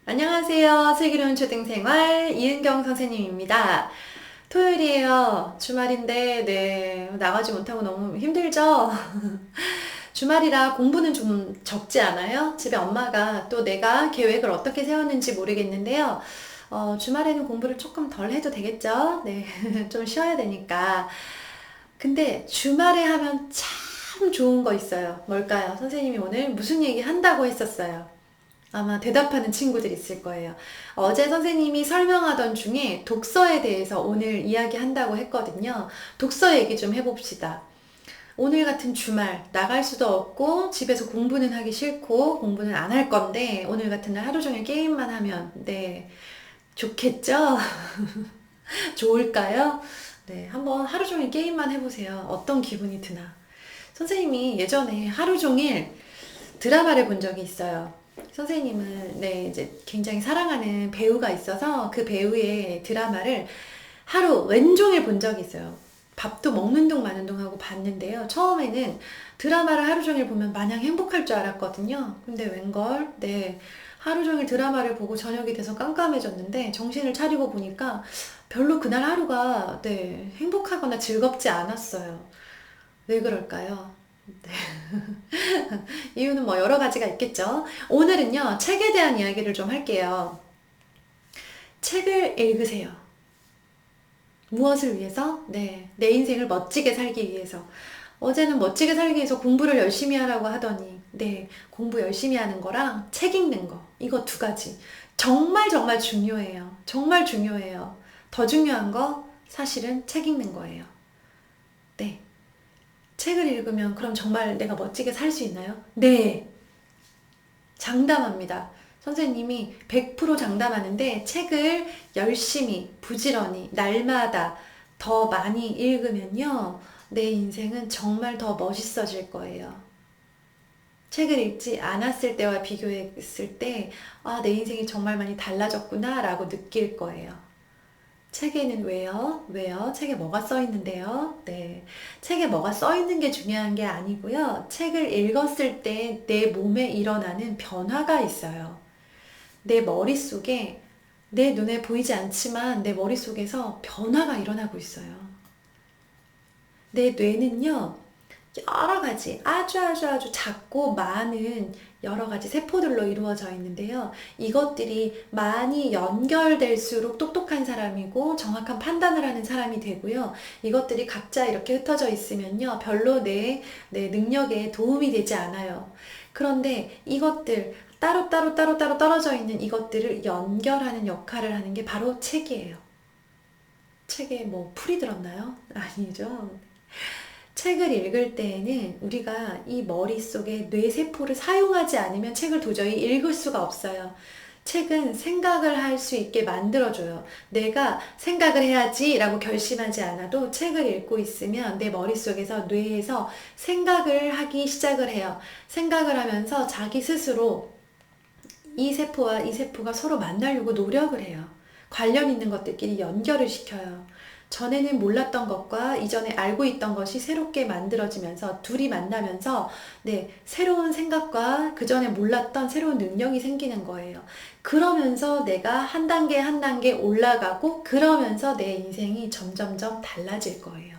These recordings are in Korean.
안녕하세요. 슬기로운 초등생활 이은경 선생님입니다. 토요일이에요. 주말인데, 나가지 못하고 너무 힘들죠? 주말이라 공부는 좀 적지 않아요? 집에 엄마가 또 내가 계획을 어떻게 세웠는지 모르겠는데요. 주말에는 공부를 조금 덜 해도 되겠죠? 네, 좀 쉬어야 되니까. 근데 주말에 하면 참 좋은 거 있어요. 뭘까요? 선생님이 오늘 무슨 얘기 한다고 했었어요. 아마 대답하는 친구들 있을 거예요. 어제 선생님이 설명하던 중에 독서에 대해서 오늘 이야기한다고 했거든요. 독서 얘기 좀 해봅시다. 오늘 같은 주말 나갈 수도 없고 집에서 공부는 하기 싫고 공부는 안 할 건데 오늘 같은 날 하루 종일 게임만 하면 네, 좋겠죠? 좋을까요? 네, 한번 하루 종일 게임만 해보세요. 어떤 기분이 드나. 선생님이 예전에 하루 종일 드라마를 본 적이 있어요. 선생님은 이제 굉장히 사랑하는 배우가 있어서 그 배우의 드라마를 하루 왼종일 본 적이 있어요. 밥도 먹는 둥 마는 둥 하고 봤는데요. 처음에는 드라마를 하루 종일 보면 마냥 행복할 줄 알았거든요. 근데 웬걸, 하루 종일 드라마를 보고 저녁이 돼서 깜깜해졌는데 정신을 차리고 보니까 별로 그날 하루가 행복하거나 즐겁지 않았어요. 왜 그럴까요? 네. 이유는 뭐 여러 가지가 있겠죠. 오늘은요, 책에 대한 이야기를 좀 할게요. 책을 읽으세요. 무엇을 위해서? 내 인생을 멋지게 살기 위해서. 어제는 멋지게 살기 위해서 공부를 열심히 하라고 하더니, 공부 열심히 하는 거랑 책 읽는 거. 이거 두 가지. 정말 정말 중요해요. 정말 중요해요. 더 중요한 거, 사실은 책 읽는 거예요. 네. 책을 읽으면 그럼 정말 내가 멋지게 살 수 있나요? 네. 장담합니다. 선생님이 100% 장담하는데 책을 열심히, 부지런히, 날마다 더 많이 읽으면요. 내 인생은 정말 더 멋있어질 거예요. 책을 읽지 않았을 때와 비교했을 때, 아, 내 인생이 정말 많이 달라졌구나 라고 느낄 거예요. 책에는 왜요? 책에 뭐가 써 있는데요? 네. 책에 뭐가 써 있는 게 중요한 게 아니고요. 책을 읽었을 때 내 몸에 일어나는 변화가 있어요. 내 머릿속에 내 눈에 보이지 않지만 내 머릿속에서 변화가 일어나고 있어요. 내 뇌는요, 여러 가지 아주 작고 많은 여러 가지 세포들로 이루어져 있는데요. 이것들이 많이 연결될수록 똑똑한 사람이고 정확한 판단을 하는 사람이 되고요. 이것들이 각자 이렇게 흩어져 있으면요. 별로 내 능력에 도움이 되지 않아요. 그런데 이것들 따로 떨어져 있는 이것들을 연결하는 역할을 하는 게 바로 책이에요. 책에 뭐 풀이 들었나요? 아니죠. 책을 읽을 때에는 우리가 이 머릿속에 뇌세포를 사용하지 않으면 책을 도저히 읽을 수가 없어요. 책은 생각을 할 수 있게 만들어줘요. 내가 생각을 해야지 라고 결심하지 않아도 책을 읽고 있으면 내 머릿속에서 뇌에서 생각을 하기 시작을 해요. 생각을 하면서 자기 스스로 이 세포와 이 세포가 서로 만나려고 노력을 해요. 관련 있는 것들끼리 연결을 시켜요. 전에는 몰랐던 것과 이전에 알고 있던 것이 새롭게 만들어지면서 둘이 만나면서 새로운 생각과 그전에 몰랐던 새로운 능력이 생기는 거예요. 그러면서 내가 한 단계 한 단계 올라가고 그러면서 내 인생이 점점점 달라질 거예요.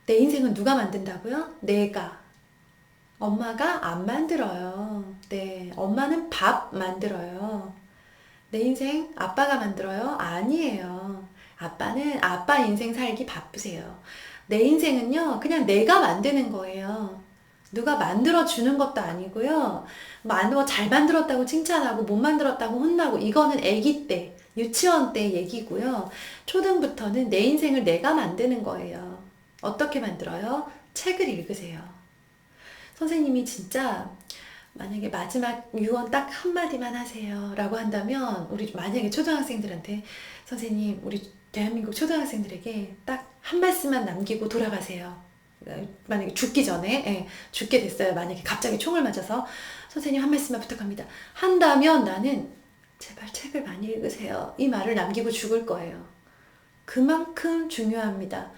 내 인생은 누가 만든다고요? 내가. 엄마가 안 만들어요. 엄마는 밥 만들어요. 내 인생 아빠가 만들어요? 아니에요. 아빠는 아빠 인생 살기 바쁘세요. 내 인생은요, 그냥 내가 만드는 거예요. 누가 만들어 주는 것도 아니고요. 잘 만들었다고 칭찬하고 못 만들었다고 혼나고 이거는 아기 때, 유치원 때 얘기고요. 초등부터는 내 인생을 내가 만드는 거예요. 어떻게 만들어요? 책을 읽으세요. 선생님이 진짜 만약에 마지막 유언 딱 한마디만 하세요 라고 한다면 우리 만약에 초등학생들한테 선생님 우리 대한민국 초등학생들에게 딱 한 말씀만 남기고 돌아가세요. 만약에 죽기 전에 죽게 됐어요. 만약에 갑자기 총을 맞아서 선생님 한 말씀만 부탁합니다. 한다면 나는 제발 책을 많이 읽으세요. 이 말을 남기고 죽을 거예요. 그만큼 중요합니다.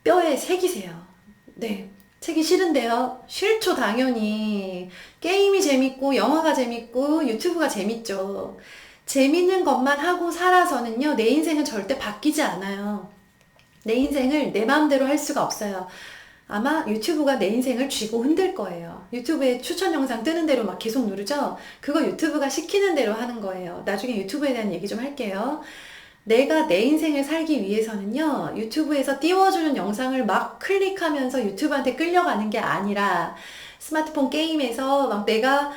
뼈에 새기세요. 네. 책이 싫은데요? 싫죠, 당연히. 게임이 재밌고, 영화가 재밌고, 유튜브가 재밌죠. 재밌는 것만 하고 살아서는요, 내 인생은 절대 바뀌지 않아요. 내 인생을 내 마음대로 할 수가 없어요. 아마 유튜브가 내 인생을 쥐고 흔들 거예요. 유튜브에 추천 영상 뜨는 대로 막 계속 누르죠? 그거 유튜브가 시키는 대로 하는 거예요. 나중에 유튜브에 대한 얘기 좀 할게요. 내가 내 인생을 살기 위해서는요, 유튜브에서 띄워주는 영상을 막 클릭하면서 유튜브한테 끌려가는 게 아니라, 스마트폰 게임에서 막 내가,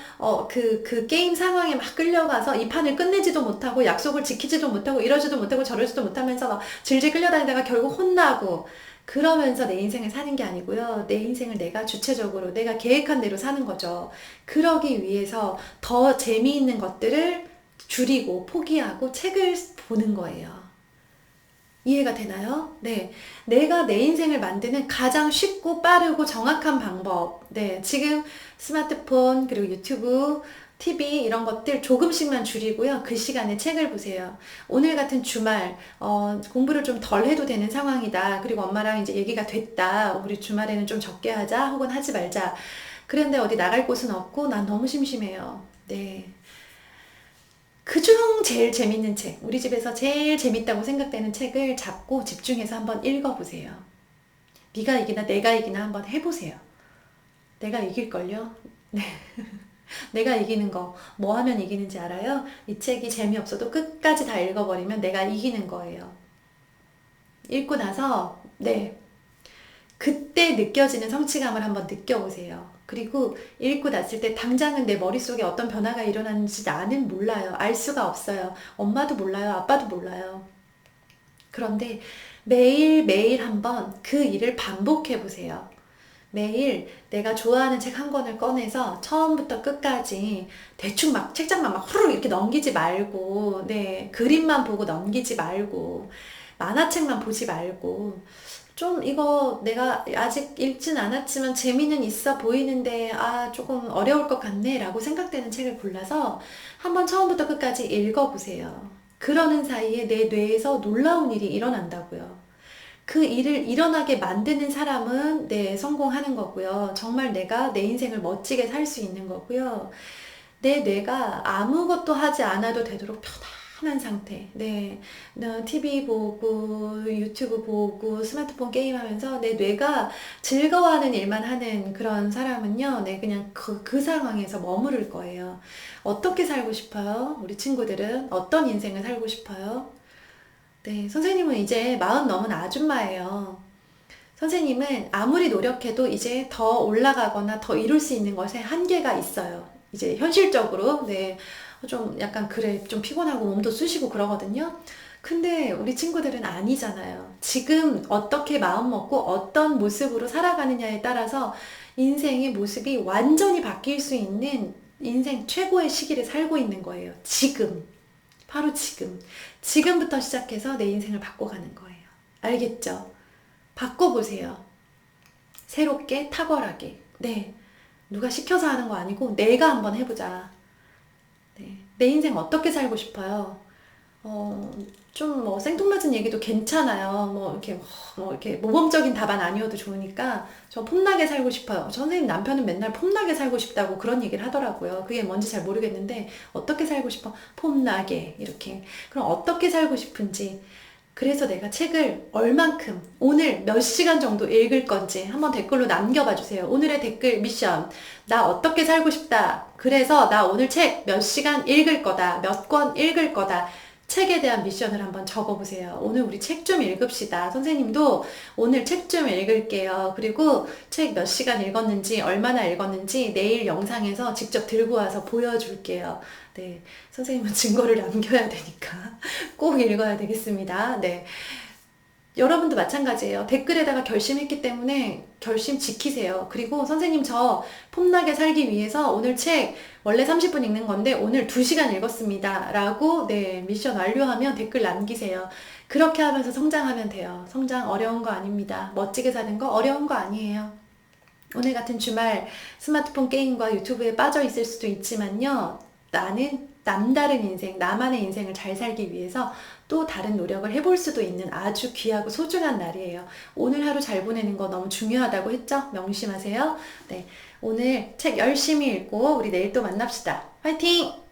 그 게임 상황에 막 끌려가서 이 판을 끝내지도 못하고, 약속을 지키지도 못하고, 이러지도 못하고, 저러지도 못하면서 막 질질 끌려다니다가 결국 혼나고, 그러면서 내 인생을 사는 게 아니고요. 내 인생을 내가 주체적으로, 내가 계획한 대로 사는 거죠. 그러기 위해서 더 재미있는 것들을 줄이고 포기하고 책을 보는 거예요. 이해가 되나요? 네. 내가 내 인생을 만드는 가장 쉽고 빠르고 정확한 방법. 네. 지금 스마트폰, 그리고 유튜브, TV 이런 것들 조금씩만 줄이고요. 그 시간에 책을 보세요. 오늘 같은 주말, 공부를 좀 덜 해도 되는 상황이다. 그리고 엄마랑 이제 얘기가 됐다. 우리 주말에는 좀 적게 하자. 혹은 하지 말자. 그런데 어디 나갈 곳은 없고 난 너무 심심해요. 네. 그중 제일 재밌는 책, 우리 집에서 제일 재밌다고 생각되는 책을 잡고 집중해서 한번 읽어보세요. 네가 이기나 내가 이기나 한번 해보세요. 내가 이길걸요? 네. 내가 이기는 거, 뭐 하면 이기는지 알아요? 이 책이 재미없어도 끝까지 다 읽어버리면 내가 이기는 거예요. 읽고 나서, 네. 그때 느껴지는 성취감을 한번 느껴보세요. 그리고 읽고 났을 때 당장은 내 머릿속에 어떤 변화가 일어나는지 나는 몰라요. 알 수가 없어요. 엄마도 몰라요. 아빠도 몰라요. 그런데 매일매일 한번 그 일을 반복해 보세요. 매일 내가 좋아하는 책 한 권을 꺼내서 처음부터 끝까지 대충 막 책장만 막 후루룩 이렇게 넘기지 말고, 네, 그림만 보고 넘기지 말고, 만화책만 보지 말고, 좀 이거 내가 아직 읽진 않았지만 재미는 있어 보이는데 조금 어려울 것 같네 라고 생각되는 책을 골라서 한번 처음부터 끝까지 읽어보세요. 그러는 사이에 내 뇌에서 놀라운 일이 일어난다고요. 그 일을 일어나게 만드는 사람은 성공하는 거고요. 정말 내가 내 인생을 멋지게 살 수 있는 거고요. 내 뇌가 아무것도 하지 않아도 되도록 편안한 상태. 네. TV 보고, 유튜브 보고, 스마트폰 게임하면서 내 뇌가 즐거워하는 일만 하는 그런 사람은요, 그냥 그 상황에서 머무를 거예요. 어떻게 살고 싶어요? 우리 친구들은 어떤 인생을 살고 싶어요? 네, 선생님은 이제 40 넘은 아줌마예요. 선생님은 아무리 노력해도 이제 더 올라가거나 더 이룰 수 있는 것에 한계가 있어요. 이제 현실적으로, 네, 좀 약간 그래, 좀 피곤하고 몸도 쑤시고 그러거든요. 근데 우리 친구들은 아니잖아요. 지금 어떻게 마음 먹고 어떤 모습으로 살아가느냐에 따라서 인생의 모습이 완전히 바뀔 수 있는 인생 최고의 시기를 살고 있는 거예요. 지금. 바로 지금. 지금부터 시작해서 내 인생을 바꿔가는 거예요. 알겠죠? 바꿔보세요. 새롭게, 탁월하게. 네. 누가 시켜서 하는 거 아니고 내가 한번 해보자. 네. 내 인생 어떻게 살고 싶어요? 좀 뭐 생뚱맞은 얘기도 괜찮아요. 뭐 이렇게 모범적인 답안 아니어도 좋으니까 저 폼나게 살고 싶어요. 선생님 남편은 맨날 폼나게 살고 싶다고 그런 얘기를 하더라고요. 그게 뭔지 잘 모르겠는데 어떻게 살고 싶어? 폼나게 이렇게. 그럼 어떻게 살고 싶은지. 그래서 내가 책을 얼만큼 오늘 몇 시간 정도 읽을 건지 한번 댓글로 남겨봐 주세요. 오늘의 댓글 미션. 나 어떻게 살고 싶다. 그래서 나 오늘 책 몇 시간 읽을 거다. 몇 권 읽을 거다. 책에 대한 미션을 한번 적어보세요. 오늘 우리 책 좀 읽읍시다. 선생님도 오늘 책 좀 읽을게요. 그리고 책 몇 시간 읽었는지, 얼마나 읽었는지 내일 영상에서 직접 들고 와서 보여줄게요. 네. 선생님은 증거를 남겨야 되니까 꼭 읽어야 되겠습니다. 네. 여러분도 마찬가지예요. 댓글에다가 결심했기 때문에 결심 지키세요. 그리고 선생님 저 폼나게 살기 위해서 오늘 책 원래 30분 읽는 건데 오늘 2시간 읽었습니다. 라고 미션 완료하면 댓글 남기세요. 그렇게 하면서 성장하면 돼요. 성장 어려운 거 아닙니다. 멋지게 사는 거 어려운 거 아니에요. 오늘 같은 주말 스마트폰 게임과 유튜브에 빠져 있을 수도 있지만요. 나는 남다른 인생, 나만의 인생을 잘 살기 위해서 또 다른 노력을 해볼 수도 있는 아주 귀하고 소중한 날이에요. 오늘 하루 잘 보내는 거 너무 중요하다고 했죠? 명심하세요. 네, 오늘 책 열심히 읽고 우리 내일 또 만납시다. 화이팅!